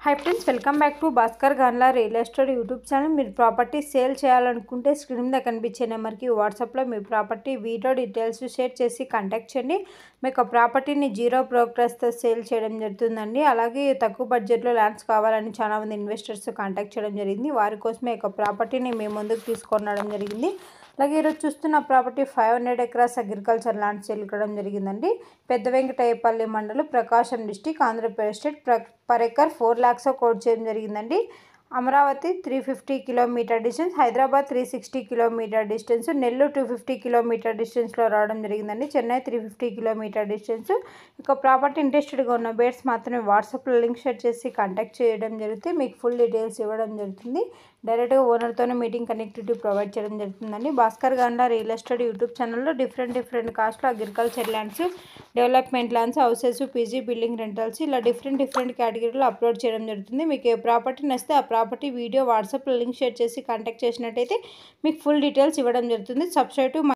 High friends welcome back to Bhaskar Gandla real estate YouTube channel. మీరు property sale చేయాలనుకుంటే screen మీద కనిపించే నెంబర్కి వాట్సాప్లో మీ ప్రాపర్టీ వీడియో డీటెయిల్స్ షేర్ చేసి కాంటాక్ట్ చేయండి। మీకు ప్రాపర్టీని జీరో ప్రోగ్రెస్తో సేల్ చేయడం జరుగుతుందండి। అలాగే తక్కువ బడ్జెట్లో ల్యాండ్స్ కావాలని చాలా మంది ఇన్వెస్టర్స్ కాంటాక్ట్ చేయడం జరిగింది। వారి కోసమే ఒక ప్రాపర్టీని మేము ముందుకు తీసుకొనడం జరిగింది। అలాగే ఈరోజు చూస్తున్న property 500 acres agriculture land sale చేయడం జరిగిందండి। పెద్ద వెంకటయ్యపల్లి మండలం Prakasam district Andhra Pradesh state. Per acre 4 lakhs quote చేయడం జరిగిందండి। Amaravati 350 kilometre distance, Hyderabad 360 kilometre distance, Nellore 250 kilometre డిస్టెన్స్లో రావడం జరిగిందండి। Chennai 350 kilometre distance. ఇక ప్రాపర్టీ ఇంట్రెస్టెడ్గా ఉన్న బేర్స్ మాత్రమే వాట్సాప్లో లింక్ షేర్ చేసి కాంటాక్ట్ చేయడం జరుగుతుంది। మీకు ఫుల్ డీటెయిల్స్ ఇవ్వడం జరుగుతుంది। డైరెక్ట్గా ఓనర్తోనే మీటింగ్ కనెక్టివిటీ ప్రొవైడ్ చేయడం జరుగుతుందండి। భాస్కర్ గాండ్లా రియల్ ఎస్టేట్ యూట్యూబ్ ఛానల్లో డిఫరెంట్ కాస్ట్లో agriculture lands, development lands, houses, PG building rentals ఇలా డిఫరెంట్ కేటగిరీలో అప్లోడ్ చేయడం జరుగుతుంది। మీకు ఏ ప్రాపర్టీ నచ్చితే ఆ ప్రాపర్టీ వీడియో వాట్సాప్లో లింక్ షేర్ చేసి కాంటాక్ట్ చేసినట్టయితే మీకు ఫుల్ డీటెయిల్స్ ఇవ్వడం జరుగుతుంది। Subscribe to